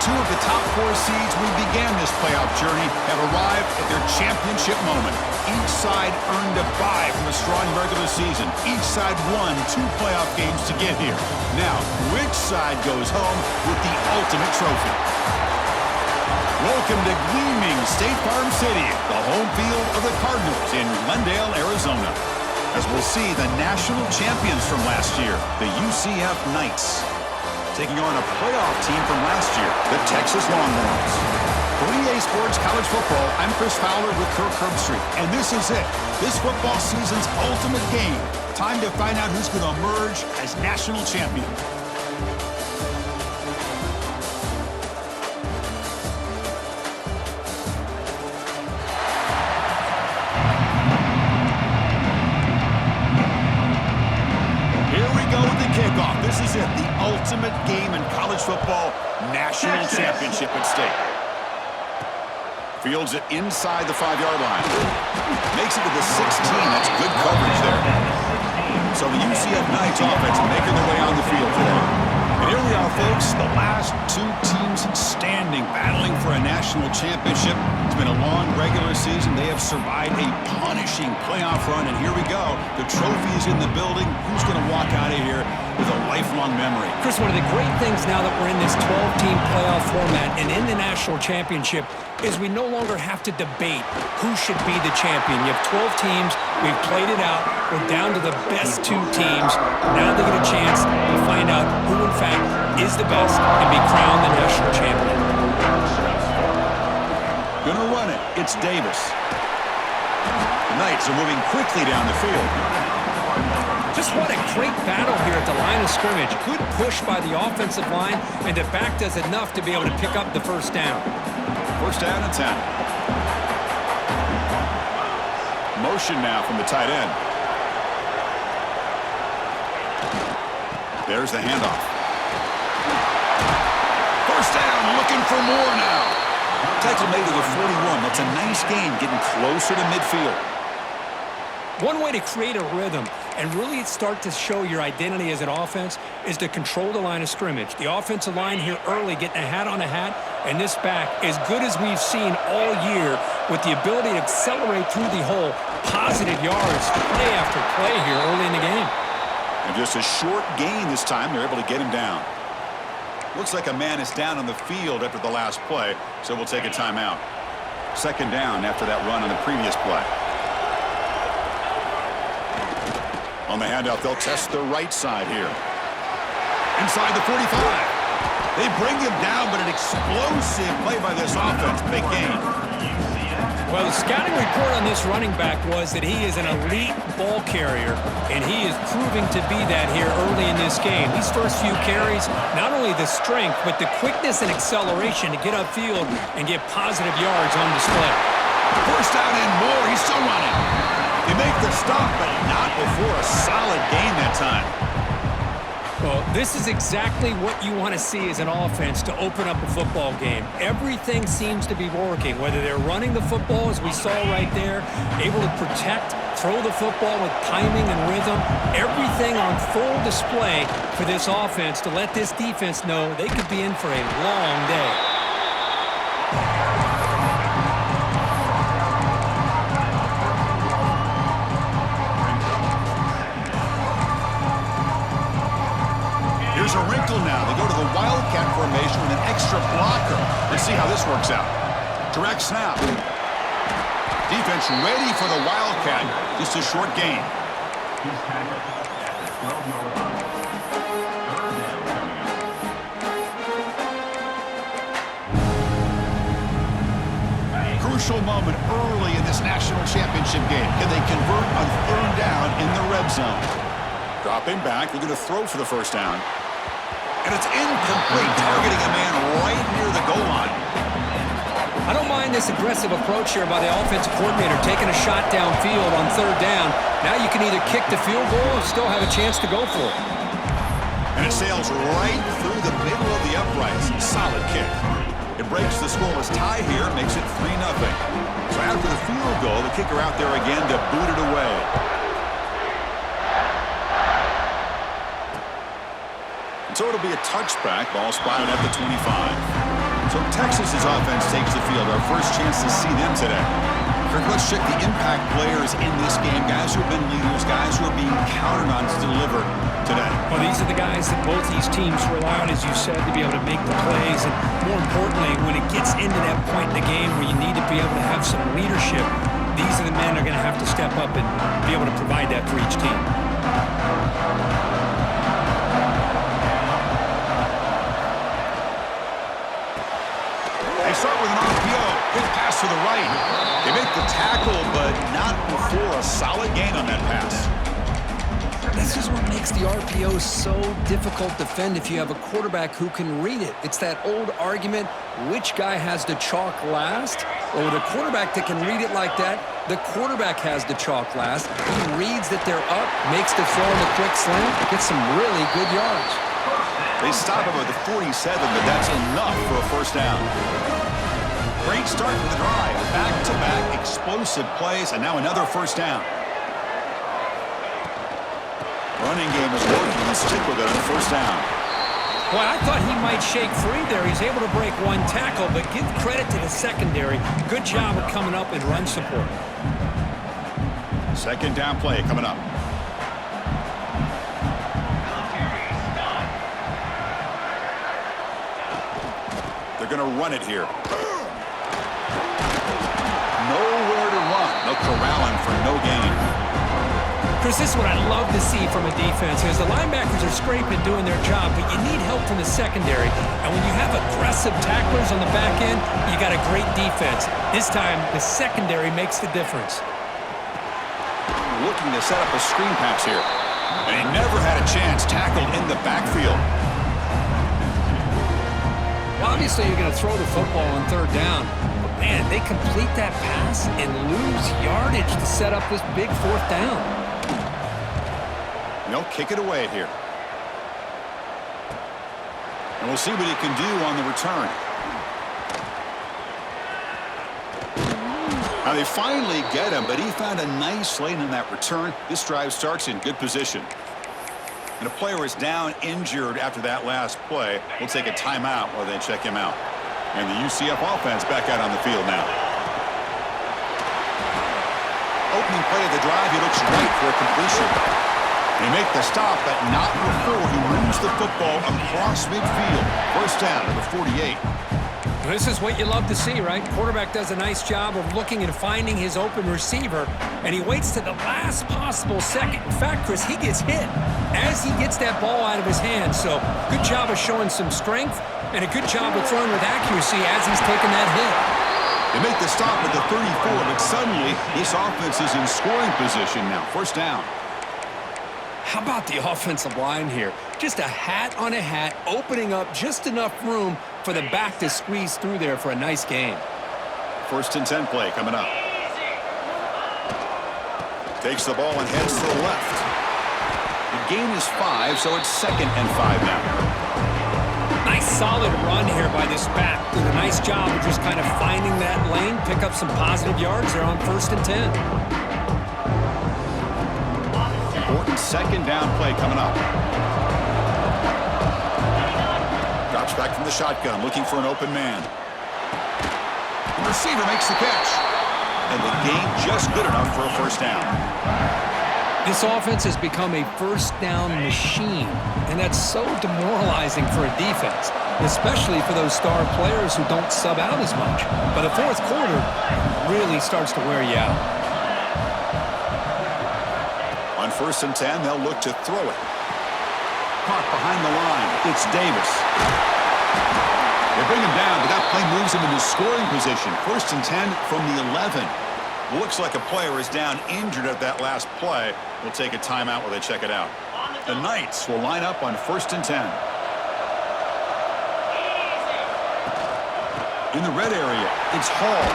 Two of the top four seeds we began this playoff journey have arrived at their championship moment. Each side earned a bye from a strong regular season. Each side won 2 playoff games to get here. Now, which side goes home with the ultimate trophy? Welcome to gleaming State Farm City, the home field of the Cardinals in Glendale, Arizona. As we'll see the national champions from last year, the UCF Knights, taking on a playoff team from last year, the Texas Longhorns. For EA Sports College Football, I'm Chris Fowler with Kirk Herbstreit, and this is it. This football season's ultimate game. Time to find out who's going to emerge as national champion. Kickoff. This is it, the ultimate game in college football, national championship at stake. Fields it inside the 5-yard line. Makes it to the 16. That's good coverage there. So the UCF Knights offense making their way on the field today. And here we are, folks, the last 2 teams standing, battling for a national championship. It's been a long regular season. They have survived a punishing playoff run, and here we go. The trophy is in the building. Who's going to walk out of here with a lifelong memory? Chris, one of the great things now that we're in this 12-team playoff format and in the national championship is we no longer have to debate who should be the champion. You have 12 teams. We've played it out. We're down to the best 2 teams. Now they get a chance to find out who, in fact, is the best and be crowned the national champion. Gonna run it. It's Davis. The Knights are moving quickly down the field. Just what a great battle here at the line of scrimmage. Good push by the offensive line, and the back does enough to be able to pick up the first down. First down and 10. Motion now from the tight end. There's the handoff. First down, looking for more now. Tackle made to the 41. That's a nice gain, getting closer to midfield. One way to create a rhythm and really start to show your identity as an offense is to control the line of scrimmage. The offensive line here early getting a hat on a hat, and this back, as good as we've seen all year, with the ability to accelerate through the hole, positive yards, play after play here early in the game. And just a short gain this time, they're able to get him down. Looks like a man is down on the field after the last play, so we'll take a timeout. Second down after that run on the previous play. On the handout, they'll test the right side here. Inside the 45. They bring him down, but an explosive play by this offense. Big gain. Well, the scouting report on this running back was that he is an elite ball carrier, and he is proving to be that here early in this game. These first few carries, not only the strength, but the quickness and acceleration to get upfield and get positive yards on display. First down and more. He's still running. They make the stop, but not before a solid gain that time. Well, this is exactly what you want to see as an offense to open up a football game. Everything seems to be working, whether they're running the football, as we saw right there, able to protect, throw the football with timing and rhythm, everything on full display for this offense to let this defense know they could be in for a long day. Here's a wrinkle now. They go to the Wildcat formation with an extra blocker. Let's see how this works out. Direct snap. Defense ready for the Wildcat. Just a short gain. Crucial moment early in this national championship game. Can they convert on third down in the red zone? Dropping back. They're going to throw for the first down. And it's incomplete, targeting a man right near the goal line. I don't mind this aggressive approach here by the offensive coordinator, taking a shot downfield on third down. Now you can either kick the field goal or still have a chance to go for it. And it sails right through the middle of the uprights. Solid kick. It breaks the scoreless tie here, makes it 3-0. So after the field goal, the kicker out there again to boot it away. So it'll be a touchback, ball spotted at the 25. So Texas's offense takes the field. Our first chance to see them today. Kirk, let's check the impact players in this game. Guys who have been leaders, guys who are being counted on to deliver today. Well, these are the guys that both these teams rely on, as you said, to be able to make the plays. And more importantly, when it gets into that point in the game where you need to be able to have some leadership, these are the men that are going to have to step up and be able to provide that for each team. They start with an RPO. Good pass to the right. They make the tackle, but not before a solid gain on that pass. This is what makes the RPO so difficult to defend if you have a quarterback who can read it. It's that old argument, which guy has the chalk last? Or with a quarterback that can read it like that, the quarterback has the chalk last. He reads that they're up, makes the throw in the quick slant, gets some really good yards. They stop him at the 47, but that's enough for a first down. Great start for the drive. Back-to-back explosive plays, and now another first down. Running game is working. Let's stick with it on first down. Well, I thought he might shake free there. He's able to break one tackle, but give credit to the secondary. Good job of coming up and run support. Second down play coming up. They're going to run it here. Nowhere to run. They'll corral him for no gain. Chris, this is what I love to see from a defense. Is the linebackers are scraping, doing their job, but you need help from the secondary. And when you have aggressive tacklers on the back end, you got a great defense. This time, the secondary makes the difference. Looking to set up a screen pass here. And he never had a chance, tackled in the backfield. Well, obviously, you're going to throw the football on third down. But, man, they complete that pass and lose yardage to set up this big fourth down. They'll kick it away here. And we'll see what he can do on the return. Now they finally get him, but he found a nice lane in that return. This drive starts in good position. And a player is down injured after that last play. We'll take a timeout while they check him out. And the UCF offense back out on the field now. Opening play of the drive, he looks right for a completion. They make the stop, but not before he moves the football across midfield. First down to the 48. This is what you love to see, right? Quarterback does a nice job of looking and finding his open receiver, and he waits to the last possible second. In fact, Chris, he gets hit as he gets that ball out of his hand. So good job of showing some strength and a good job of throwing with accuracy as he's taking that hit. They make the stop at the 34, but suddenly this offense is in scoring position now. First down. How about the offensive line here? Just a hat on a hat, opening up just enough room for the back to squeeze through there for a nice gain. First and 10 play coming up. Takes the ball and heads to the left. The gain is 5, so it's second and 5 now. Nice solid run here by this back. Did a nice job of just kind of finding that lane, pick up some positive yards there on first and 10. Important second down play coming up. Drops back from the shotgun, looking for an open man. The receiver makes the catch. And the gain just good enough for a first down. This offense has become a first down machine, and that's so demoralizing for a defense, especially for those star players who don't sub out as much. By the fourth quarter, it really starts to wear you out. On first and 10, they'll look to throw it. Caught behind the line. It's Davis. They bring him down, but that play moves him into scoring position. First and 10 from the 11. Looks like a player is down injured at that last play. We'll take a timeout while they check it out. The Knights will line up on first and 10. In the red area, it's Hall.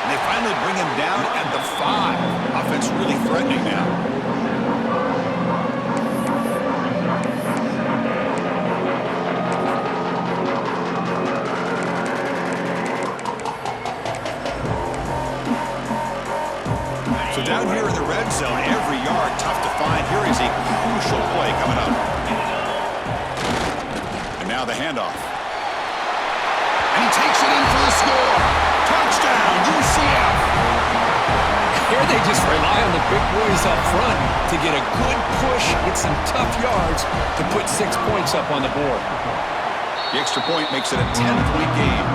And they finally bring him down at the 5. Offense really threatening now. So down here in the red zone, every yard tough to find. Here is a crucial play coming up. And now the handoff. And he they just rely on the big boys up front to get a good push, get some tough yards to put 6 points up on the board. The extra point makes it a 10-point game.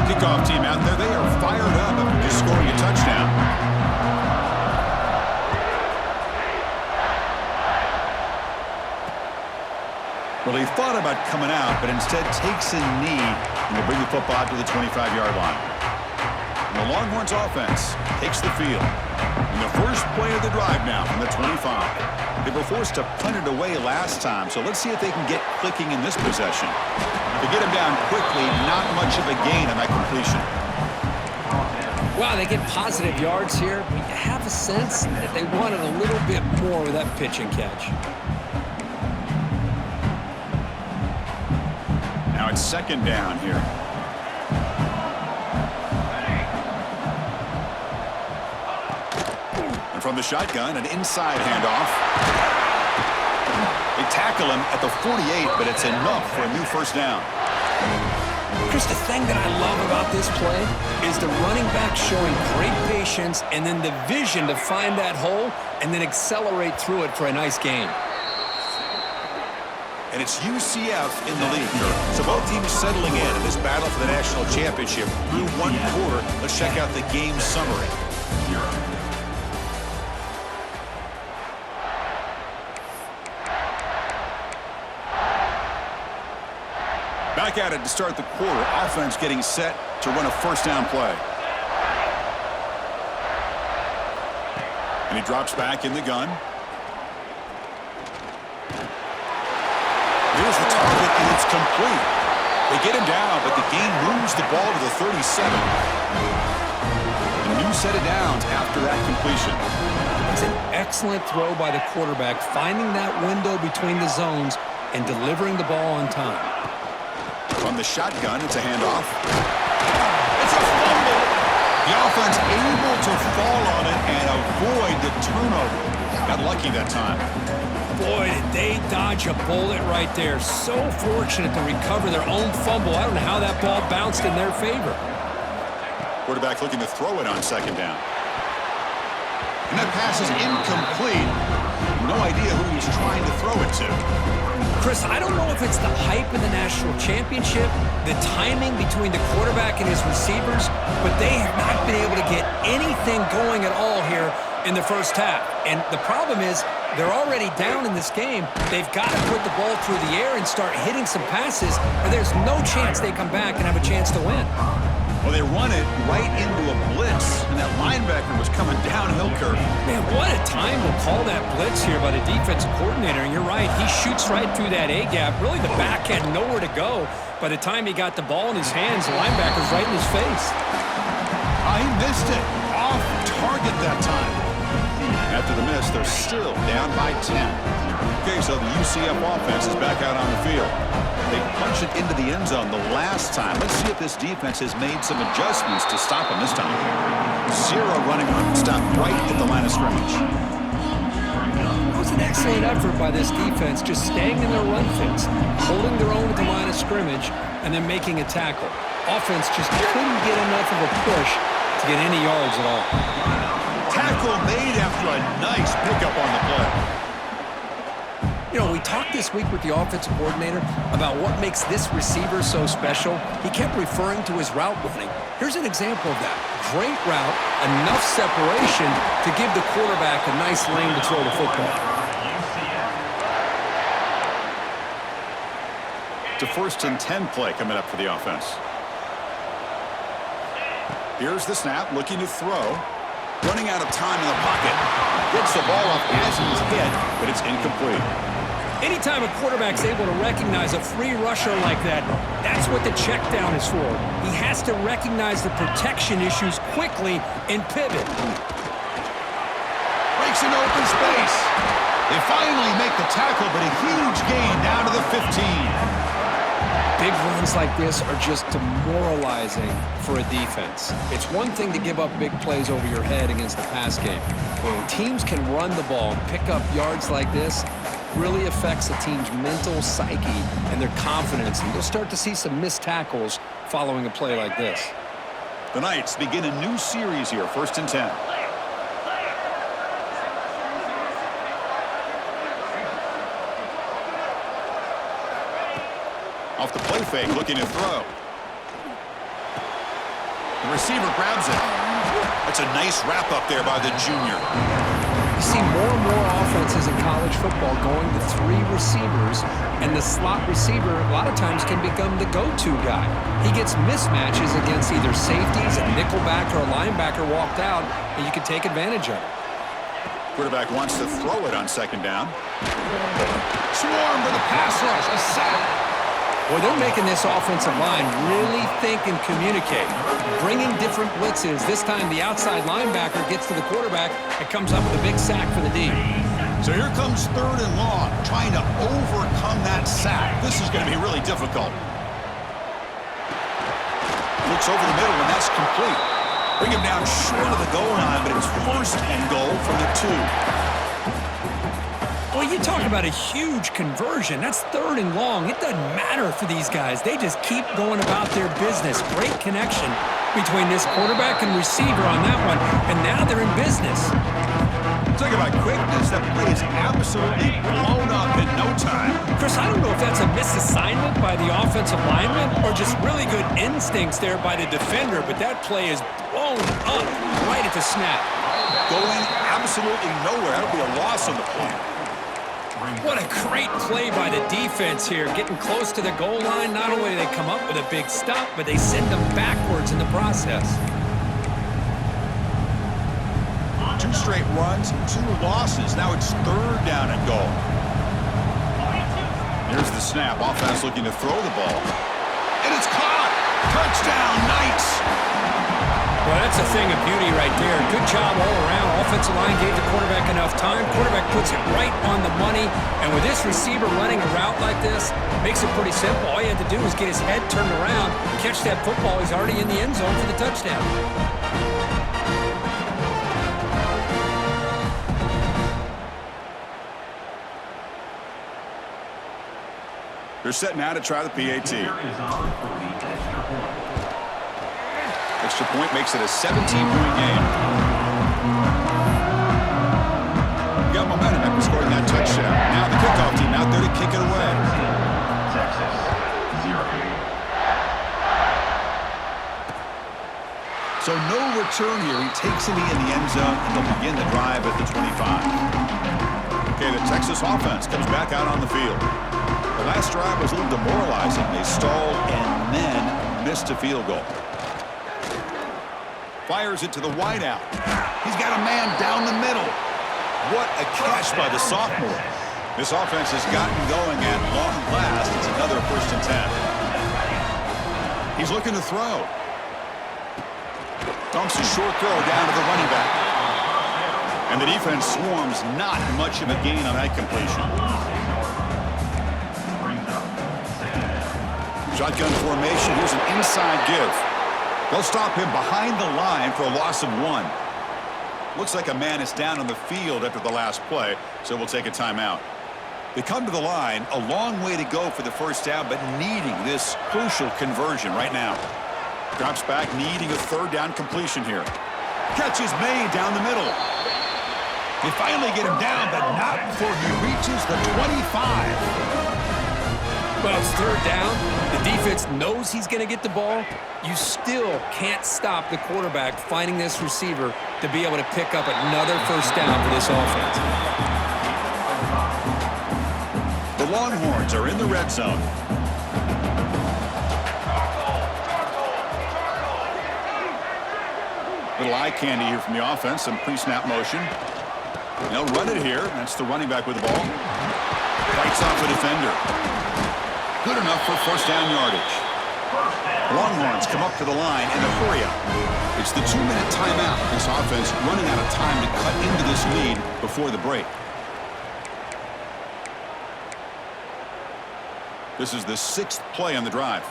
Kickoff team out there, they are fired up after just scoring a touchdown. Well, he thought about coming out, but instead takes a knee and will bring the football out to the 25-yard line. And the Longhorns offense takes the field. In the first play of the drive now from the 25. They were forced to punt it away last time, so let's see if they can get clicking in this possession. To get him down quickly, not much of a gain on that completion. Wow, they get positive yards here, but you have a sense that they wanted a little bit more with that pitch and catch. Now it's second down here. And from the shotgun, an inside handoff. They tackle him at the 48, but it's enough for a new first down. Chris, the thing that I love about this play is the running back showing great patience and then the vision to find that hole and then accelerate through it for a nice gain. And it's UCF in the lead. So both teams settling in this battle for the national championship through one quarter. Let's check out the game summary. Back at it to start the quarter. Offense getting set to run a first down play. And he drops back in the gun. Here's the target, and it's complete. They get him down, but the game moves the ball to the 37. A new set of downs after that completion. It's an excellent throw by the quarterback, finding that window between the zones and delivering the ball on time. From the shotgun, it's a handoff. It's a fumble. The offense able to fall on it and avoid the turnover. Got lucky that time. Boy, did they dodge a bullet right there. So fortunate to recover their own fumble. I don't know how that ball bounced in their favor. Quarterback looking to throw it on second down. And that pass is incomplete. No idea who he's trying to throw it to. Chris, I don't know if it's the hype of the national championship, the timing between the quarterback and his receivers, but they have not been able to get anything going at all here in the first half. And the problem is they're already down in this game. They've got to put the ball through the air and start hitting some passes, or there's no chance they come back and have a chance to win. Well, they run it right into a blitz, and that linebacker was coming downhill curve. Man, what a time to call that blitz here by the defensive coordinator. And you're right, he shoots right through that A-gap. Really, the back had nowhere to go. By the time he got the ball in his hands, the linebacker's right in his face. He missed it. Off target that time. After the miss, they're still down by 10. Okay, so the UCF offense is back out on the field. They punched it into the end zone the last time. Let's see if this defense has made some adjustments to stop them this time. Zero running room. Stopped right at the line of scrimmage. It was an excellent effort by this defense, just staying in their run fits, holding their own at the line of scrimmage, and then making a tackle. Offense just couldn't get enough of a push to get any yards at all. Tackle made after a nice pickup on the play. You know, we talked this week with the offensive coordinator about what makes this receiver so special. He kept referring to his route running. Here's an example of that. Great route, enough separation to give the quarterback a nice lane to throw the football. It's a 1st and 10 play coming up for the offense. Here's the snap, looking to throw. Running out of time in the pocket. Gets the ball off as he's hit, but it's incomplete. Anytime a quarterback's able to recognize a free rusher like that, that's what the check down is for. He has to recognize the protection issues quickly and pivot. Breaks into open space. They finally make the tackle, but a huge gain down to the 15. Big runs like this are just demoralizing for a defense. It's one thing to give up big plays over your head against the pass game. But when teams can run the ball and pick up yards like this, really affects the team's mental psyche and their confidence, and you'll start to see some missed tackles following a play like this. The Knights begin a new series here, 1st and 10. Off the play fake, looking to throw. The receiver grabs it. That's a nice wrap up there by the junior. You see more and more offenses in college football going to 3 receivers, and the slot receiver a lot of times can become the go-to guy. He gets mismatches against either safeties, a nickelback, or a linebacker walked out, and you can take advantage of it. Quarterback wants to throw it on 2nd down. Swarm to the pass rush, a sack. Well, they're making this offensive line really think and communicate, bringing different blitzes. This time the outside linebacker gets to the quarterback and comes up with a big sack for the D. So here comes 3rd and long, trying to overcome that sack. This is going to be really difficult. Looks over the middle, and that's complete. Bring him down short of the goal line, but it's 1st and goal from the 2. Well, you talk about a huge conversion. That's 3rd and long. It doesn't matter for these guys. They just keep going about their business. Great connection between this quarterback and receiver on that one, and now they're in business. Talk about quickness. That play is absolutely blown up in no time. Chris, I don't know if that's a misassignment by the offensive lineman or just really good instincts there by the defender, but that play is blown up right at the snap. Going absolutely nowhere. That'll be a loss on the play. What a great play by the defense here. Getting close to the goal line, not only do they come up with a big stop, but they send them backwards in the process. 2 straight runs, 2 losses. Now it's 3rd down and goal. Here's the snap. Offense looking to throw the ball. And it's caught. Touchdown, Knights. Well, that's a thing of beauty right there. Good job all around. Offensive line gave the quarterback enough time. Quarterback puts it right on the money. And with this receiver running a route like this, makes it pretty simple. All you had to do was get his head turned around, catch that football. He's already in the end zone for the touchdown. They're setting out to try the PAT. Extra point makes it a 17-point game. Got momentum after scoring that touchdown. Now the kickoff team out there to kick it away. So no return here. He takes it in the end zone, and they'll begin the drive at the 25. Okay, the Texas offense comes back out on the field. The last drive was a little demoralizing. They stalled and then missed a field goal. Fires it to the wideout. He's got a man down the middle. What a catch by the sophomore. This offense has gotten going at long last. It's another 1st and 10. He's looking to throw. Dumps a short throw down to the running back. And the defense swarms, not much of a gain on that completion. Shotgun formation. Here's an inside give. They'll stop him behind the line for a loss of 1. Looks like a man is down on the field after the last play, so we'll take a timeout. They come to the line, a long way to go for the 1st down, but needing this crucial conversion right now. Drops back, needing a 3rd down completion here. Catch is made down the middle. They finally get him down, but not before he reaches the 25. Well, it's 3rd down. The defense knows he's going to get the ball. You still can't stop the quarterback finding this receiver to be able to pick up another 1st down for this offense. The Longhorns are in the red zone. Little eye candy here from the offense, some pre-snap motion. They'll run it here. That's the running back with the ball. Fights off the defender. Good enough for 1st down yardage. Longhorns come up to the line in a hurry-up. It's the 2-minute timeout. This offense running out of time to cut into this lead before the break. This is the 6th play on the drive.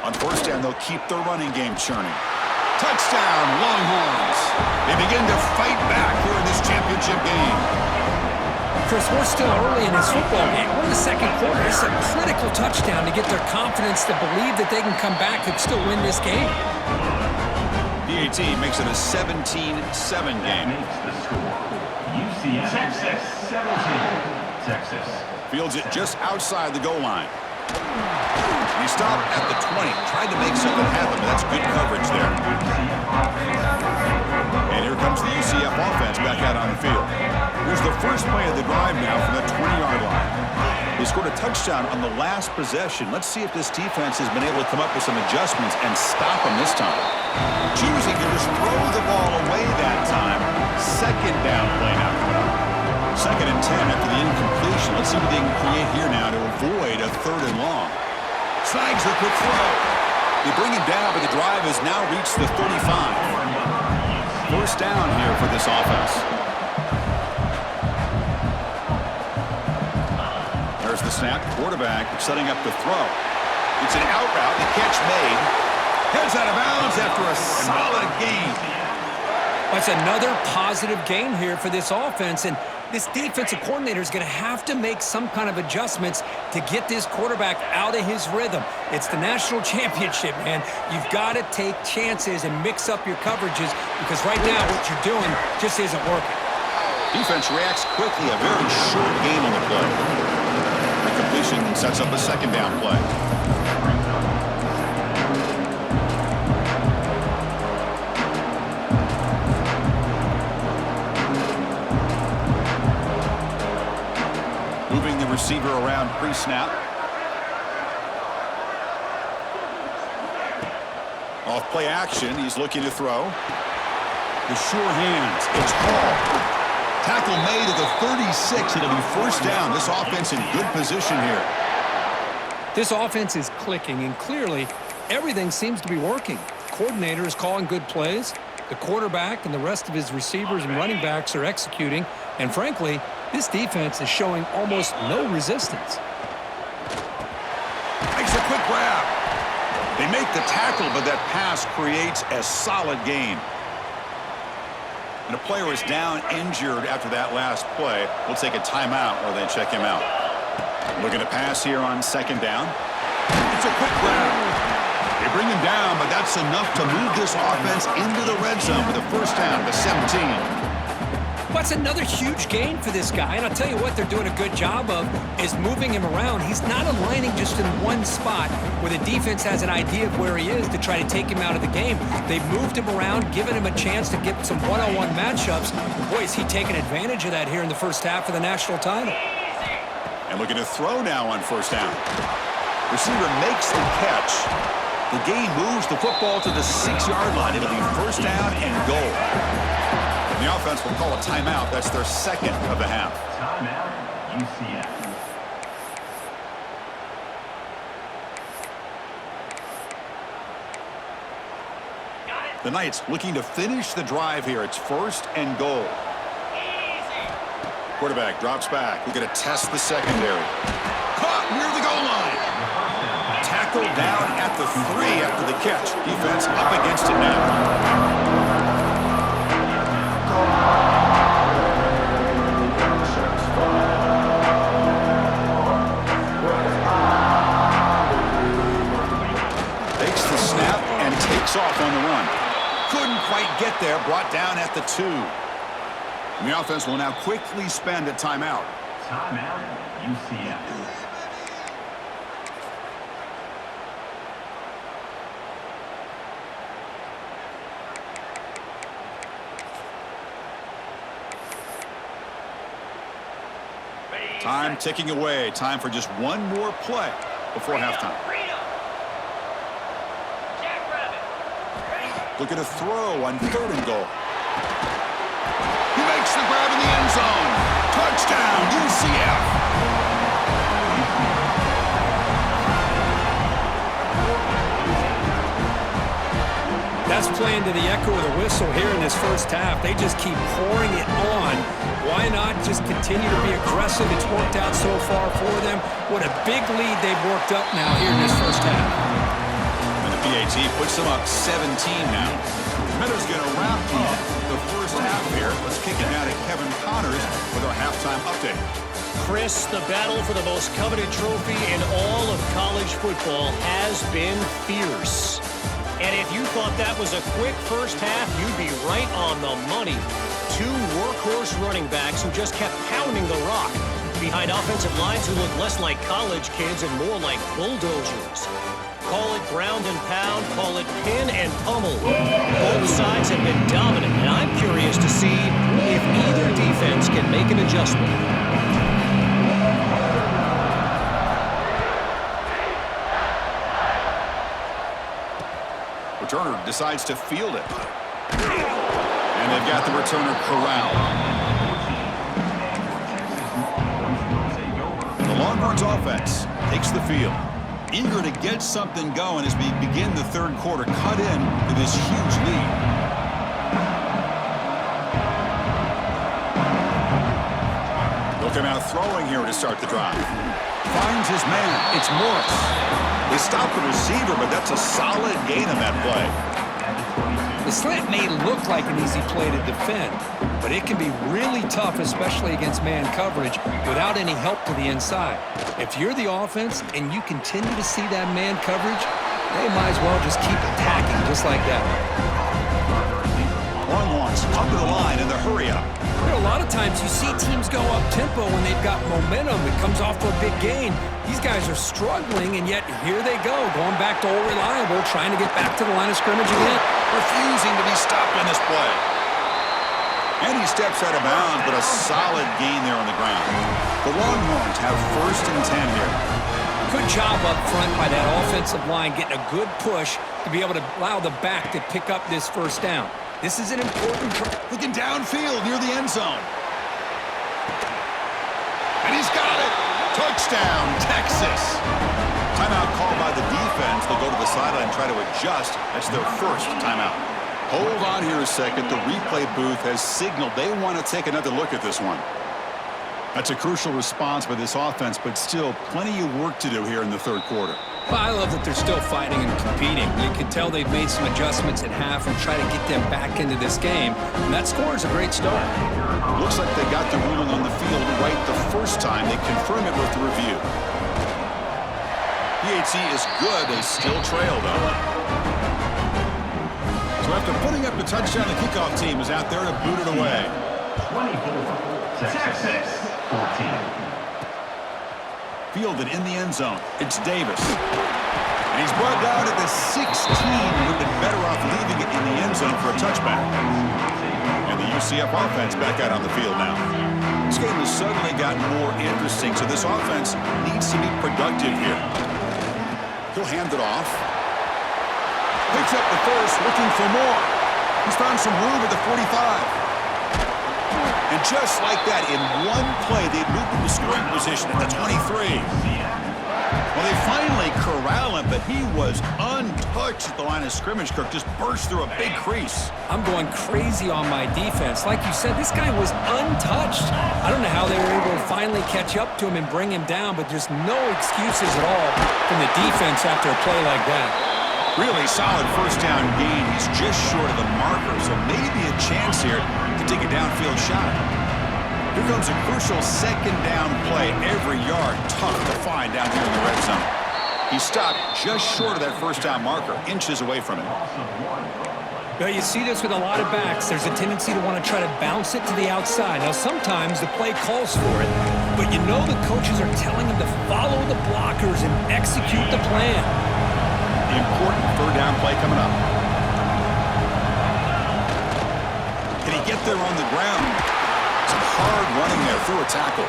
On 1st down, they'll keep their running game churning. Touchdown, Longhorns. They begin to fight back here in this championship game. Chris, we're still early in this football game. We're in the second quarter. It's a critical touchdown to get their confidence to believe that they can come back and still win this game. PAT makes it a 17-7 game. UCF Texas 17. Texas. Fields it just outside the goal line. He stopped at the 20. Tried to make something happen, but that's good coverage there. And here comes the UCF offense back out on the field. Here's the first play of the drive now from the 20-yard line. They scored a touchdown on the last possession. Let's see if this defense has been able to come up with some adjustments and stop them this time. Choosing to just throw the ball away that time. Second down play now coming up. 2nd and 10 after the incompletion. Let's see what they can create here now to avoid a 3rd and long. Snags the quick throw. They bring him down, but the drive has now reached the 35. First down here for this offense. There's the snap. Quarterback setting up the throw. It's an out route. The catch made. Heads out of bounds after a solid gain. That's another positive game here for this offense, and this defensive coordinator is going to have to make some kind of adjustments to get this quarterback out of his rhythm. It's the national championship, man. You've got to take chances and mix up your coverages because right now what you're doing just isn't working. Defense reacts quickly. A very short game on the play. The completion sets up a 2nd down play. Moving the receiver around pre-snap. Off play action, he's looking to throw. The sure hands, it's Hall. Tackle made at the 36. It'll be first down. This offense in good position here. This offense is clicking, and clearly everything seems to be working. The coordinator is calling good plays. The quarterback and the rest of his receivers and running backs are executing. And frankly, this defense is showing almost no resistance. Makes a quick grab. They make the tackle, but that pass creates a solid gain. And a player is down injured after that last play. We'll take a timeout while they check him out. Looking to pass here on 2nd down. It's a quick grab. They bring him down, but that's enough to move this offense into the red zone with a first down to 17. That's another huge gain for this guy, and I'll tell you what they're doing a good job of is moving him around. He's not aligning just in one spot where the defense has an idea of where he is to try to take him out of the game. They've moved him around, given him a chance to get some one-on-one matchups. Boy, is he taking advantage of that here in the first half of the national title. And looking to throw now on first down. Receiver makes the catch. The gain moves the football to the 6-yard line. It'll be first down and goal. And the offense will call a timeout. That's their 2nd of the half. Timeout, UCF. The Knights looking to finish the drive here. It's 1st and goal. Quarterback drops back. We're going to test the secondary. Caught near the goal line. Tackled down at the 3 after the catch. Defense up against it now. Takes the snap and takes off on the run. Couldn't quite get there. Brought down at the 2. And the offense will now quickly spend a timeout. Timeout, UCF. Time ticking away. Time for just one more play before halftime. Looking to throw on 3rd and goal. He makes the grab in the end zone. Touchdown, UCF. That's playing to the echo of the whistle here in this first half. They just keep pouring it on. Why not just continue to be aggressive? It's worked out so far for them. What a big lead they've worked up now here in this first half. And the PAT puts them up 17 now. Miller's going to wrap up the first half here. Let's kick it down to Kevin Connors with our halftime update. Chris, the battle for the most coveted trophy in all of college football has been fierce. And if you thought that was a quick first half, you'd be right on the money. Two workhorse running backs who just kept pounding the rock behind offensive lines who look less like college kids and more like bulldozers. Call it ground and pound, call it pin and pummel. Both sides have been dominant, and I'm curious to see if either defense can make an adjustment. Returner decides to field it. And they've got the returner corralled. The Longhorns offense takes the field, eager to get something going as we begin the third quarter, cut in to this huge lead. He'll come out throwing here to start the drive. Finds his man. It's Morris. They stopped the receiver, but that's a solid gain on that play. The slant may look like an easy play to defend, but it can be really tough, especially against man coverage, without any help to the inside. If you're the offense and you continue to see that man coverage, they might as well just keep attacking just like that. Longhorns up to the line in the hurry-up. You know, a lot of times you see teams go up-tempo when they've got momentum. It comes off for a big gain. These guys are struggling, and yet here they go, going back to old reliable, trying to get back to the line of scrimmage again. Refusing to be stopped on this play. And he steps out of bounds, but a solid gain there on the ground. The Longhorns have 1st and 10 here. Good job up front by that offensive line, getting a good push to be able to allow the back to pick up this first down. This is an important looking downfield near the end zone. And he's got it. Touchdown, Texas. Timeout called by the defense. They'll go to the sideline and try to adjust. That's their first timeout. Hold on here a second. The replay booth has signaled they want to take another look at this one. That's a crucial response by this offense, but still plenty of work to do here in the third quarter. Well, I love that they're still fighting and competing. You can tell they've made some adjustments at half and try to get them back into this game. And that score is a great start. Looks like they got the ruling on the field right the first time. They confirm it with the review. PAT is good. They still trail, though. So after putting up the touchdown, the kickoff team is out there to boot it away. 24, Texas 14. Fielded in the end zone. It's Davis. And he's brought down at the 16. Would have been better off leaving it in the end zone for a touchback. And the UCF offense back out on the field now. This game has suddenly gotten more interesting, so this offense needs to be productive here. He'll hand it off. Picks up the first, looking for more. He's found some room at the 45. And just like that, in one play, they moved into scoring position at the 23. Well, they finally corral him, but he was untouched at the line of scrimmage. Kirk just burst through a big crease. I'm going crazy on my defense. Like you said, this guy was untouched. I don't know how they were able to finally catch up to him and bring him down, but there's no excuses at all from the defense after a play like that. Really solid first down gain. He's just short of the marker, so maybe a chance here to take a downfield shot. Here comes a crucial second down play. Every yard tough to find down here in the red zone. He stopped just short of that first down marker, inches away from it. Now, you see this with a lot of backs. There's a tendency to want to try to bounce it to the outside. Now, sometimes the play calls for it, but you know the coaches are telling him to follow the blockers and execute the plan. The important third down play coming up. Can he get there on the ground? Some hard running there through a tackle.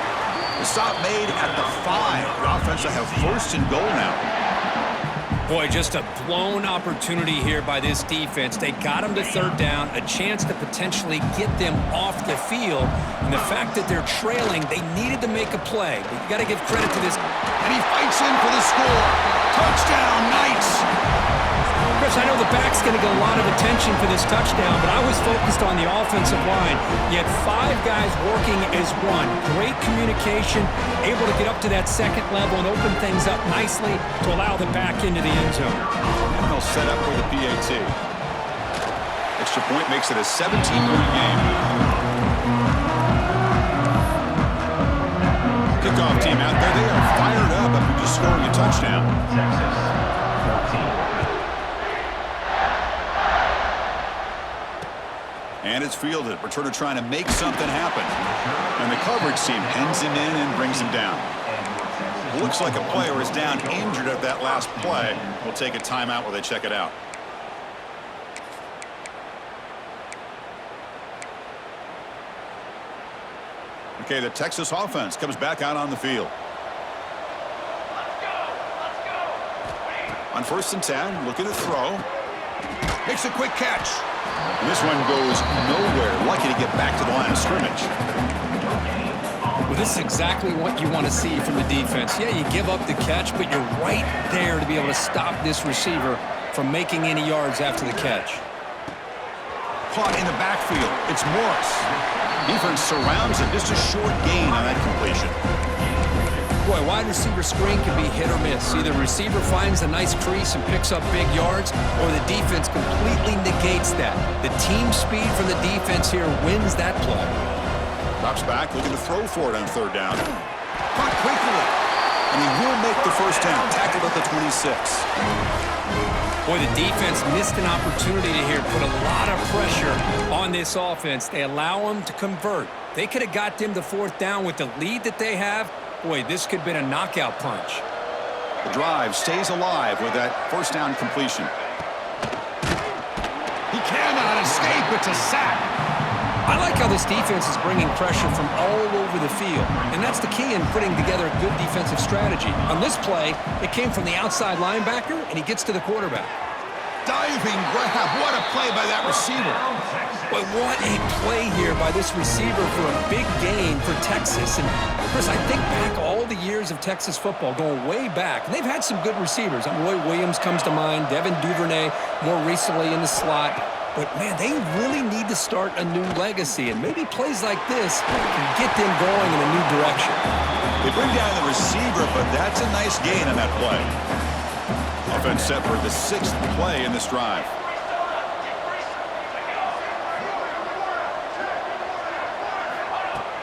The stop made at the 5. The offense will have 1st and goal now. Boy, just a blown opportunity here by this defense. They got him to third down, a chance to potentially get them off the field. And the fact that they're trailing, they needed to make a play. But you got to give credit to this. And he fights in for the score. Touchdown, Knights. Chris, I know the back's going to get a lot of attention for this touchdown, but I was focused on the offensive line. You had 5 guys working as one. Great communication, able to get up to that second level and open things up nicely to allow the back into the end zone. And they'll set up for the PAT. Extra point makes it a 17-point game. Kickoff team out there. They are fired up after just scoring a touchdown. Texas 14. And it's fielded. Returner trying to make something happen. And the coverage team hens him in and brings him down. Looks like a player is down injured at that last play. We'll take a timeout while they check it out. Okay, the Texas offense comes back out on the field. On 1st and 10, looking to throw. Makes a quick catch. And this one goes nowhere. Lucky to get back to the line of scrimmage. Well, this is exactly what you want to see from the defense. Yeah, you give up the catch, but you're right there to be able to stop this receiver from making any yards after the catch. Caught in the backfield. It's Morris. Defense surrounds him. Just a short gain on that completion. Boy, wide receiver screen can be hit or miss. Either receiver finds a nice crease and picks up big yards, or the defense completely negates that. The team speed from the defense here wins that play. Drops back, looking to throw for it on 3rd down. Caught quickly. And he will make the 1st down. Tackled at the 26. Boy, the defense missed an opportunity to here put a lot of pressure on this offense. They allow them to convert. They could have got them the 4th down with the lead that they have. Boy, this could have been a knockout punch. The drive stays alive with that 1st down completion. He cannot escape. It's a sack. I like how this defense is bringing pressure from all over the field, and that's the key in putting together a good defensive strategy. On this play, it came from the outside linebacker, and he gets to the quarterback. Diving grab. What a play by that receiver. Boy, what a play here by this receiver for a big gain for Texas. And, Chris, I think back all the years of Texas football, going way back, and they've had some good receivers. Roy Williams comes to mind, Devin Duvernay more recently in the slot. But, man, they really need to start a new legacy, and maybe plays like this can get them going in a new direction. They bring down the receiver, but that's a nice gain on that play. Offense set for the 6th play in this drive.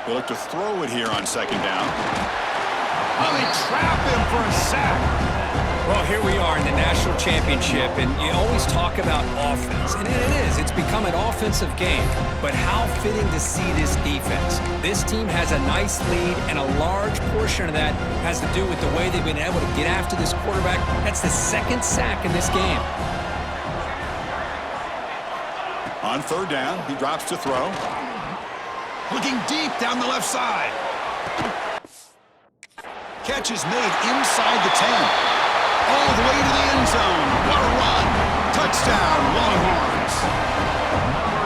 They look to throw it here on 2nd down. Oh, they trap him for a sack. Well, here we are in the national championship, and you always talk about offense, and it is. It's become an offensive game, but how fitting to see this defense. This team has a nice lead, and a large portion of that has to do with the way they've been able to get after this quarterback. That's the 2nd sack in this game. On 3rd down, he drops to throw. Looking deep down the left side. Catch is made inside the 10. All the way to the end zone. What a run. Touchdown, Longhorns.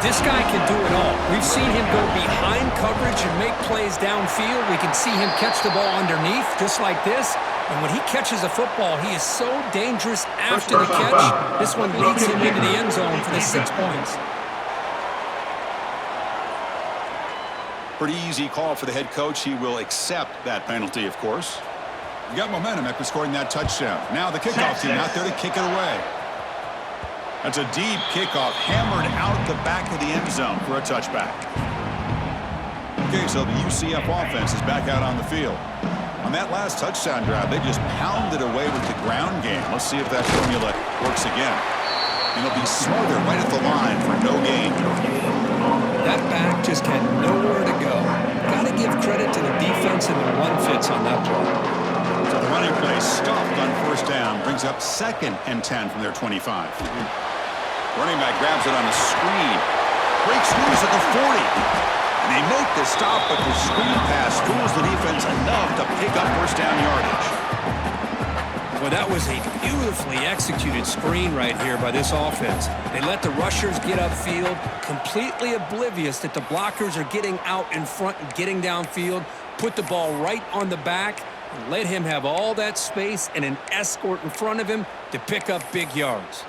This guy can do it all. We've seen him go behind coverage and make plays downfield. We can see him catch the ball underneath just like this. And when he catches a football, he is so dangerous after the catch. This one leads him into the end zone for the 6 points. Pretty easy call for the head coach. He will accept that penalty, of course. You got momentum after scoring that touchdown. Now the kickoff team out there to kick it away. That's a deep kickoff, hammered out the back of the end zone for a touchback. Okay, so the UCF offense is back out on the field. On that last touchdown drive, they just pounded away with the ground game. Let's see if that formula works again. And it'll be Smoother right at the line for no gain. That back just had nowhere to go. Got to give credit to the defense and the run fits on that play. So the running play stopped on 1st down, brings up 2nd and 10 from their 25. Running back grabs it on the screen, breaks loose at the 40. And they make the stop, but the screen pass fools the defense enough to pick up 1st down yardage. Well, that was a beautifully executed screen right here by this offense. They let the rushers get upfield, completely oblivious that the blockers are getting out in front and getting downfield, put the ball right on the back, and let him have all that space and an escort in front of him to pick up big yards.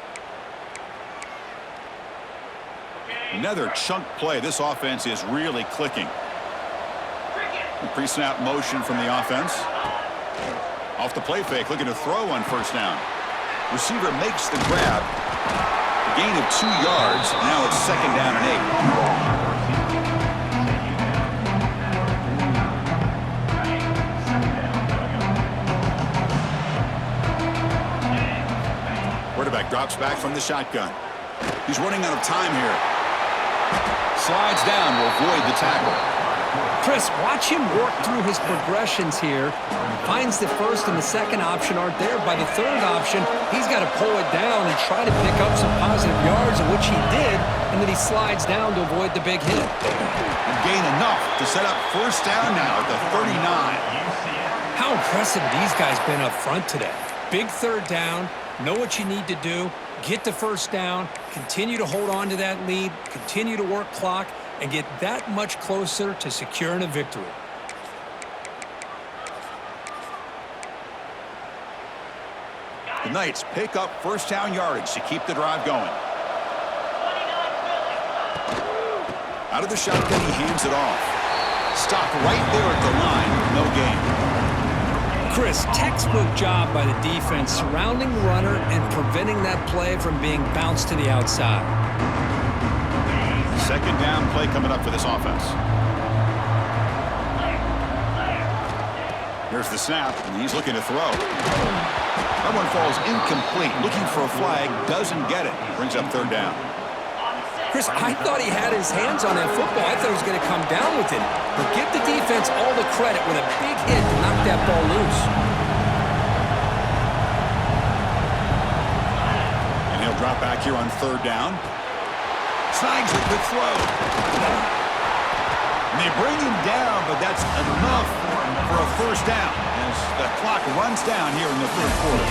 Another chunk play. This offense is really clicking. Pre-snap motion from the offense. Off the play fake, looking to throw on first down. Receiver makes the grab. A gain of 2 yards. Now it's 2nd down and 8. Quarterback drops back from the shotgun. He's running out of time here. Slides down, will avoid the tackle. Chris, watch him work through his progressions here. Finds the first and the second option aren't there. By the third option, he's got to pull it down and try to pick up some positive yards, of which he did, and then he slides down to avoid the big hit. And gain enough to set up first down now at the 39. How impressive these guys been up front today. Big third down, know what you need to do, get the first down, continue to hold on to that lead, continue to work clock, and get that much closer to securing a victory. The Knights pick up first down yardage to keep the drive going. Out of the shotgun, he hands it off. Stop right there at the line. No gain. Chris, textbook job by the defense surrounding the runner and preventing that play from being bounced to the outside. 2nd down play coming up for this offense. Here's the snap, and he's looking to throw. That one falls incomplete. Looking for a flag, doesn't get it. Brings up 3rd down. Chris, I thought he had his hands on that football. I thought he was going to come down with it. But give the defense all the credit with a big hit to knock that ball loose. And he'll drop back here on 3rd down. Snags a quick throw. And they bring him down, but that's enough for a first down as the clock runs down here in the 3rd quarter.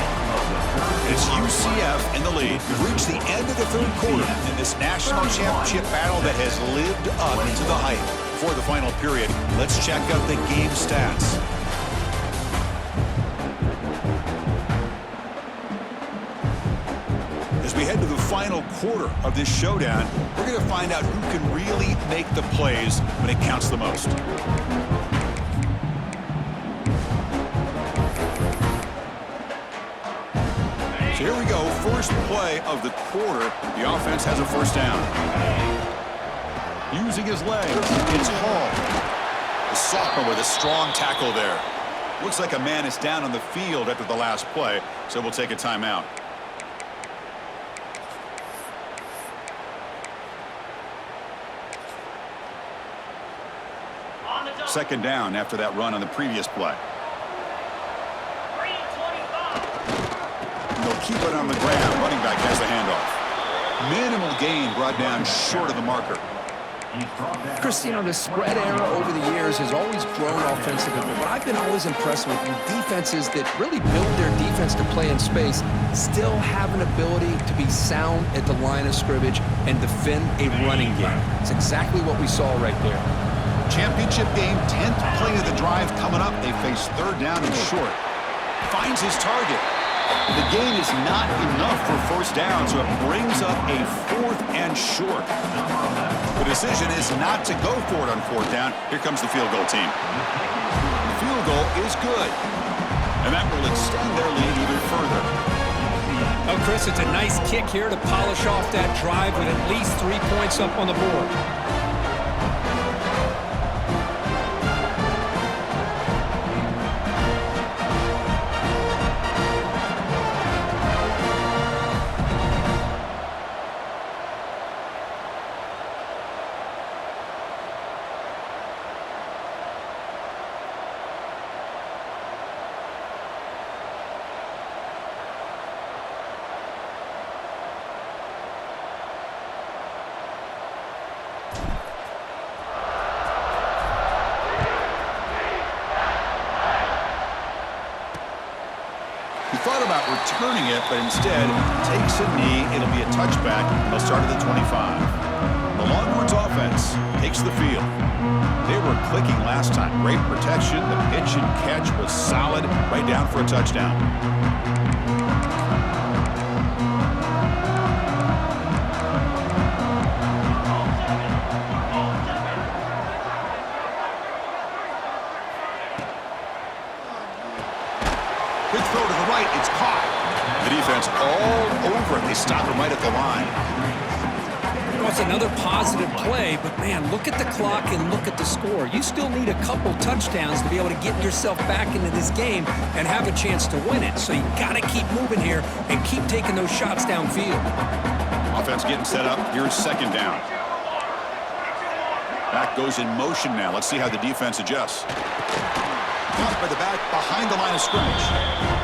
It's UCF in the lead. We've reached the end of the 3rd quarter in this national championship battle that has lived up to the hype. Before the final period, let's check out the game stats. As we head to the final quarter of this showdown, we're going to find out who can really make the plays when it counts the most. So here we go, first play of the quarter. The offense has a first down. Using his legs, it's Hall. The sophomore with a strong tackle there. Looks like a man is down on the field after the last play, so we'll take a timeout. Second down after that run on the previous play. They'll keep it on the ground. Running back has the handoff. Minimal gain brought down short of the marker. Chris, you know, the spread era over the years has always grown offensively, but I've been always impressed with defenses that really build their defense to play in space, still have an ability to be sound at the line of scrimmage and defend a running game. It's exactly what we saw right there. Championship game, 10th play of the drive coming up. They face 3rd down and short. Finds his target. The gain is not enough for first down, so it brings up a 4th and short. The decision is not to go for it on 4th down. Here comes the field goal team. The field goal is good, and that will extend their lead even further. Oh, Chris, it's a nice kick here to polish off that drive with at least 3 points up on the board. Thought about returning it, but instead takes a knee. It'll be a touchback. They'll start at the 25. The Longhorns offense takes the field. They were clicking last time. Great protection. The pitch and catch was solid. Right down for a touchdown. stop him right at the line. Well, it's another positive play, but man, look at the clock and look at the score. You still need a couple touchdowns to be able to get yourself back into this game and have a chance to win it. So you got to keep moving here and keep taking those shots downfield. Offense getting set up. Here's second down. Back goes in motion now. Let's see how the defense adjusts. Caught by the back behind the line of scrimmage.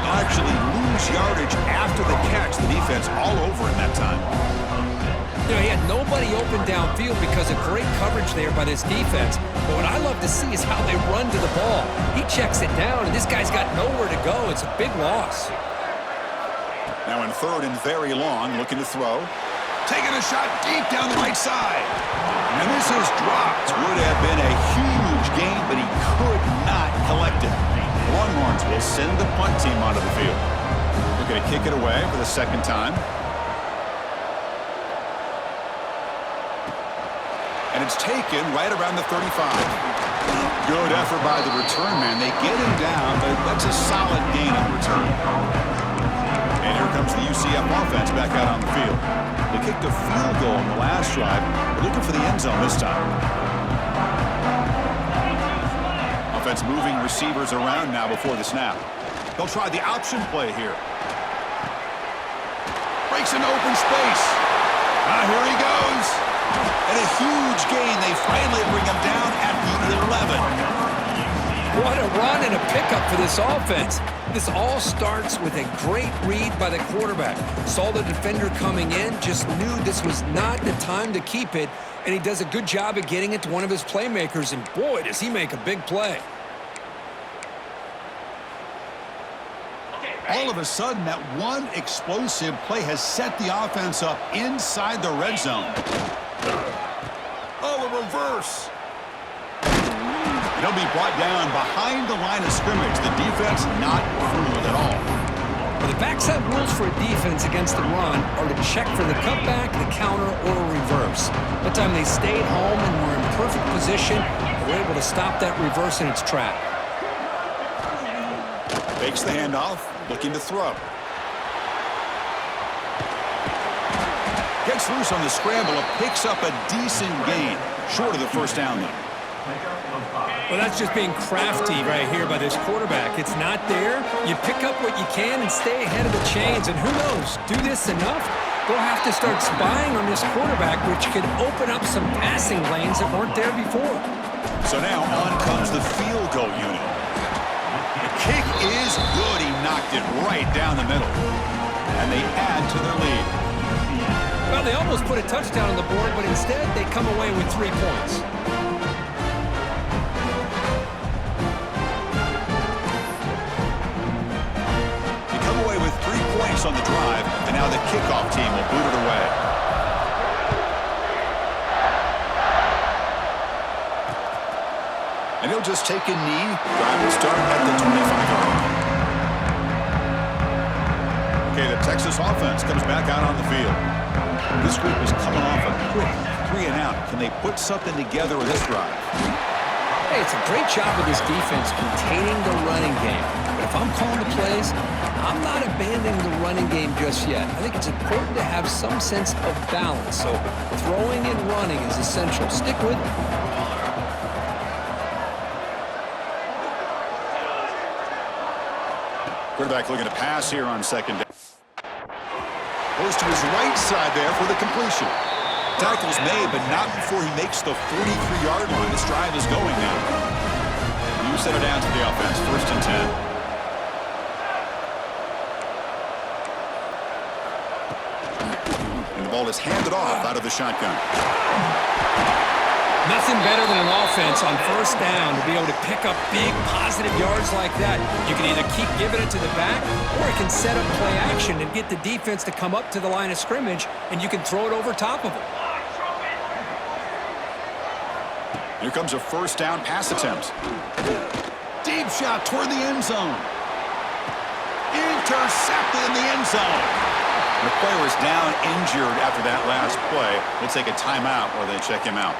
They'll actually lose yardage after the catch. The defense all over him that time. You know, he had nobody open downfield because of great coverage there by this defense. But what I love to see is how they run to the ball. He checks it down, and this guy's got nowhere to go. It's a big loss. Now in third and very long, looking to throw. Taking a shot deep down the right side. And this is dropped. Would have been a huge gain, but he could not collect it. The Longhorns will send the punt team onto the field. They're going to kick it away for the second time. And it's taken right around the 35. Good effort by the return man. They get him down, but that's a solid gain on return. And here comes the UCF offense back out on the field. They kicked a field goal in the last drive. They're looking for the end zone this time. Offense moving receivers around now before the snap. They'll try the option play here. Breaks into open space. Here he goes. And a huge gain. They finally bring him down at the 11. What a run and a pickup for this offense. This all starts with a great read by the quarterback. Saw the defender coming in, just knew this was not the time to keep it, and he does a good job of getting it to one of his playmakers, and boy, does he make a big play. All of a sudden, that one explosive play has set the offense up inside the red zone. Oh, a reverse. He'll be brought down behind the line of scrimmage. The defense not fooled at all. Well, the backside rules for a defense against the run are to check for the cutback, the counter, or a reverse. That time they stayed home and were in perfect position. They were able to stop that reverse in its track. Fakes the handoff, looking to throw. Gets loose on the scramble, picks up a decent gain. Short of the first down, though. Well, that's just being crafty right here by this quarterback. It's not there. You pick up what you can and stay ahead of the chains. And who knows, do this enough, they'll have to start spying on this quarterback, which could open up some passing lanes that weren't there before. So now on comes the field goal unit. The kick is good. He knocked it right down the middle. And they add to their lead. Well, they almost put a touchdown on the board, but instead they come away with 3 points. On the drive, and now the kickoff team will boot it away. And he'll just take a knee. Drive will start at the 25-yard line. Okay, the Texas offense comes back out on the field. This group is coming off a quick 3-and-out. Can they put something together with this drive? Hey, it's a great job of this defense containing the running game. But if I'm calling the plays, I'm not abandoning the running game just yet. I think it's important to have some sense of balance. So throwing and running is essential. Stick with it. Quarterback looking to pass here on second down. Goes to his right side there for the completion. Tackles made, but not before he makes the 43-yard line. This drive is going now. You set it down to the offense. 1st and 10. Ball is handed off out of the shotgun. Nothing better than an offense on 1st down to be able to pick up big positive yards like that. You can either keep giving it to the back, or it can set up play action and get the defense to come up to the line of scrimmage, and you can throw it over top of it. Here comes a 1st down pass attempt. Deep shot toward the end zone. Intercepted in the end zone. The player is down injured after that last play. We'll take a timeout while they check him out.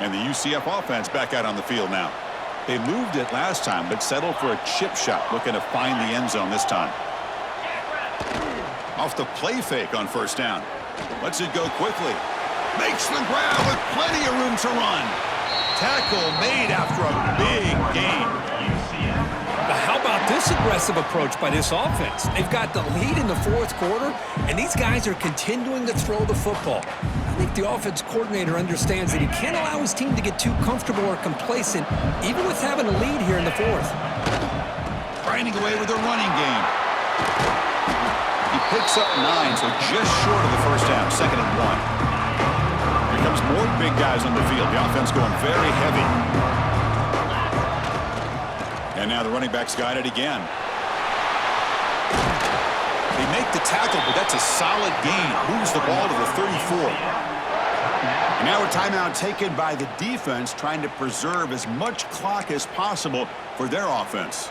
And the UCF offense back out on the field now. They moved it last time, but settled for a chip shot, looking to find the end zone this time. Off the play fake on first down. Lets it go quickly. Makes the grab with plenty of room to run. Tackle made after a big gain. Well, how about this aggressive approach by this offense? They've got the lead in the fourth quarter, and these guys are continuing to throw the football. I think the offense coordinator understands that he can't allow his team to get too comfortable or complacent, even with having a lead here in the fourth. Grinding away with a running game. He picks up 9, so just short of the first down, 2nd and 1. Here comes more big guys on the field. The offense going very heavy. And now the running back's got it again. They make the tackle, but that's a solid gain. Moves the ball to the 34. And now a timeout taken by the defense, trying to preserve as much clock as possible for their offense.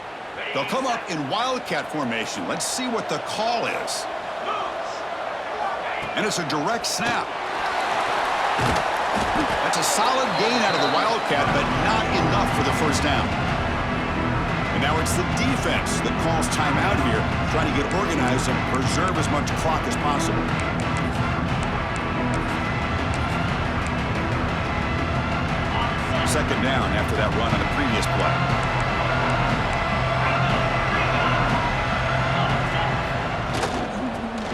They'll come up in wildcat formation. Let's see what the call is. And it's a direct snap. That's a solid gain out of the wildcat, but not enough for the first down. And now it's the defense that calls timeout here, trying to get organized and preserve as much clock as possible. Second down after that run on the previous play.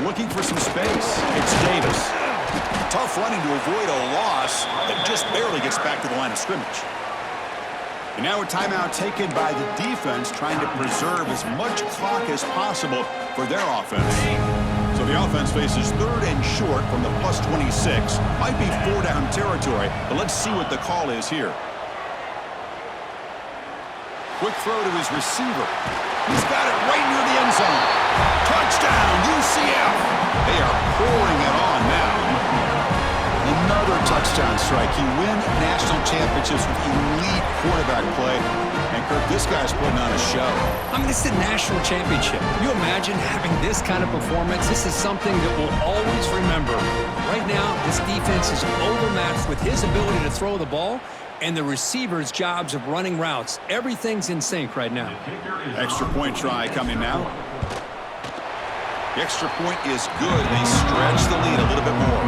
Looking for some space. It's Davis. Tough running to avoid a loss, but just barely gets back to the line of scrimmage. And now a timeout taken by the defense, trying to preserve as much clock as possible for their offense. So the offense faces 3rd and short from the plus 26. Might be 4-down territory, but let's see what the call is here. Quick throw to his receiver. He's got it right near the end zone. Touchdown, UCF. They are pouring it on now. Another touchdown strike. You win national championships with elite quarterback play. And, Kirk, this guy's putting on a show. I mean, this is a national championship. You imagine having this kind of performance? This is something that we'll always remember. Right now, this defense is overmatched with his ability to throw the ball and the receiver's jobs of running routes. Everything's in sync right now. Extra point try coming now. The extra point is good. They stretch the lead a little bit more.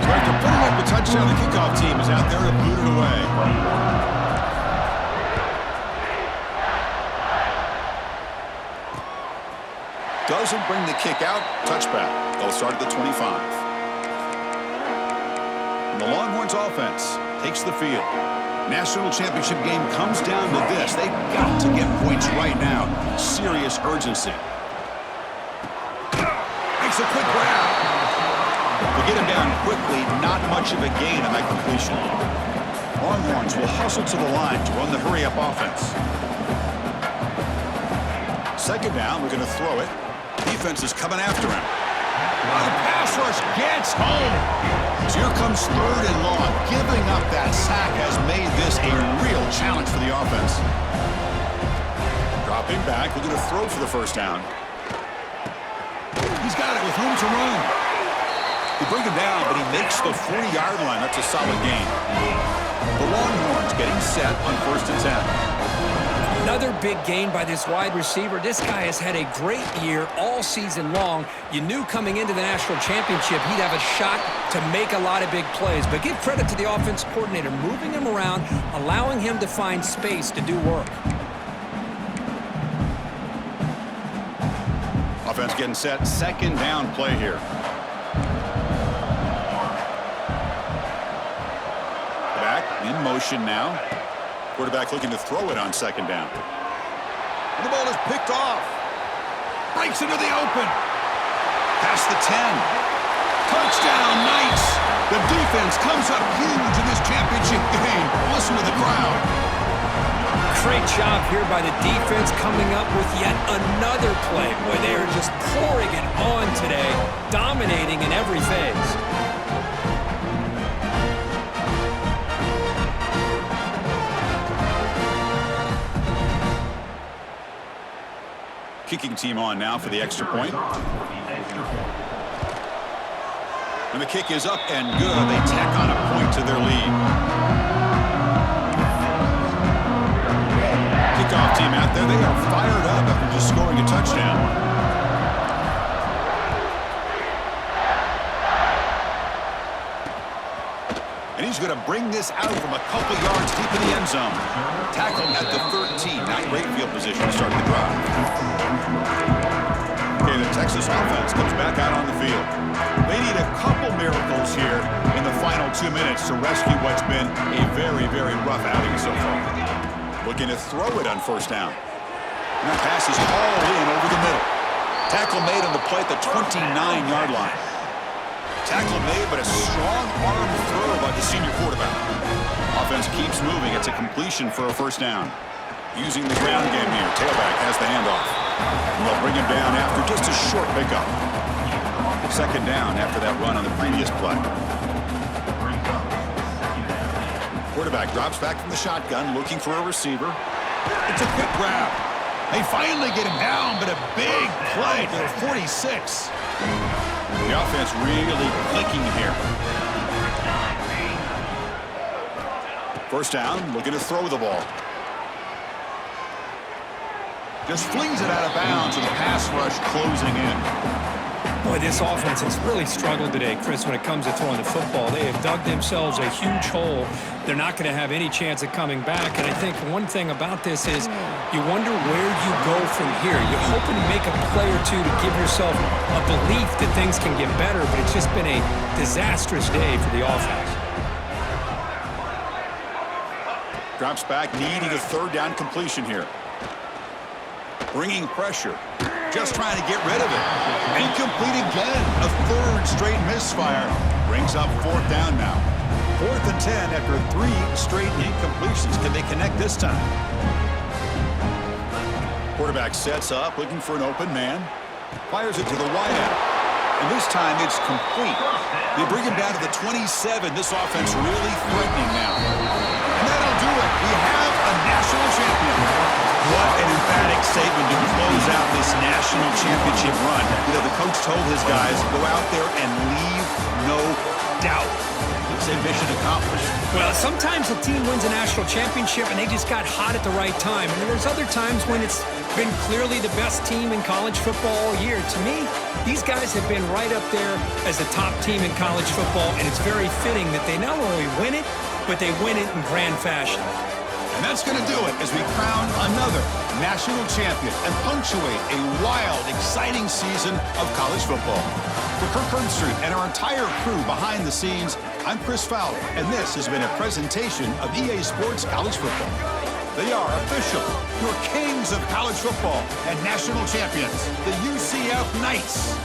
So after putting up a touchdown, the kickoff team is out there to boot it away. Doesn't bring the kick out. Touchback. They'll start at the 25. And the Longhorns offense takes the field. National championship game comes down to this. They've got to get points right now. Serious urgency. Makes a quick grab. To get him down quickly, not much of a gain on that completion. Longhorns will hustle to the line to run the hurry-up offense. Second down, we're going to throw it. Defense is coming after him. The pass rush gets home. So here comes 3rd and long. Giving up that sack has made this a real challenge for the offense. Dropping back, we're going to throw for the first down. He's got it with room to run. They bring him down, but he makes the 40-yard line. That's a solid gain. The Longhorns getting set on 1st and 10. Another big gain by this wide receiver. This guy has had a great year all season long. You knew coming into the national championship he'd have a shot to make a lot of big plays. But give credit to the offense coordinator, moving him around, allowing him to find space to do work. Offense getting set. 2nd down play here. Back in motion now. Quarterback looking to throw it on 2nd down. The ball is picked off. Breaks into the open. Past the 10. Touchdown, Knights. The defense comes up huge in this championship game. Listen to the crowd. Great job here by the defense coming up with yet another play. Boy, they are just pouring it on today, dominating in every phase. Kicking team on now for the extra point. And the kick is up and good. They tack on a point to their lead. Kickoff team out there. They are fired up after just scoring a touchdown. And he's going to bring this out from a couple yards deep in the end zone. Tackled at the 13. Not great field position to start the drive. Okay, the Texas offense comes back out on the field. They need a couple miracles here in the final 2 minutes to rescue what's been a very, very rough outing so far. Looking to throw it on first down. And that pass is hauled in over the middle. Tackle made on the play at the 29-yard line. Tackle made, but a strong arm throw by the senior quarterback. Offense keeps moving. It's a completion for a first down. Using the ground game here. Tailback has the handoff. And they'll bring him down after just a short pickup. Second down after that run on the previous play. Quarterback drops back from the shotgun, looking for a receiver. It's a quick grab. They finally get him down, but a big play to the 46. The offense really clicking here. First down, looking to throw the ball. Just flings it out of bounds with the pass rush closing in. Boy, this offense has really struggled today, Chris, when it comes to throwing the football. They have dug themselves a huge hole. They're not going to have any chance of coming back. And I think one thing about this is you wonder where you go from here. You're hoping to make a play or two to give yourself a belief that things can get better, but it's just been a disastrous day for the offense. Drops back, needing a third down completion here. Bringing pressure. Just trying to get rid of it. Incomplete again. A third straight misfire. Brings up fourth down now. 4th and 10 after 3 straight incompletions. Can they connect this time? Quarterback sets up, looking for an open man. Fires it to the wideout. And this time it's complete. They bring him down to the 27. This offense really threatening now. And that'll do it. We have a national champion. What an emphatic statement to close out this national championship run. You know, the coach told his guys, go out there and leave no doubt. It's a mission accomplished. Well, sometimes a team wins a national championship and they just got hot at the right time. And there's other times when it's been clearly the best team in college football all year. To me, these guys have been right up there as the top team in college football, and it's very fitting that they not only win it, but they win it in grand fashion. And that's going to do it as we crown another national champion and punctuate a wild, exciting season of college football. For Kirk Herbstreit and our entire crew behind the scenes, I'm Chris Fowler, and this has been a presentation of EA Sports College Football. They are official, your kings of college football and national champions, the UCF Knights.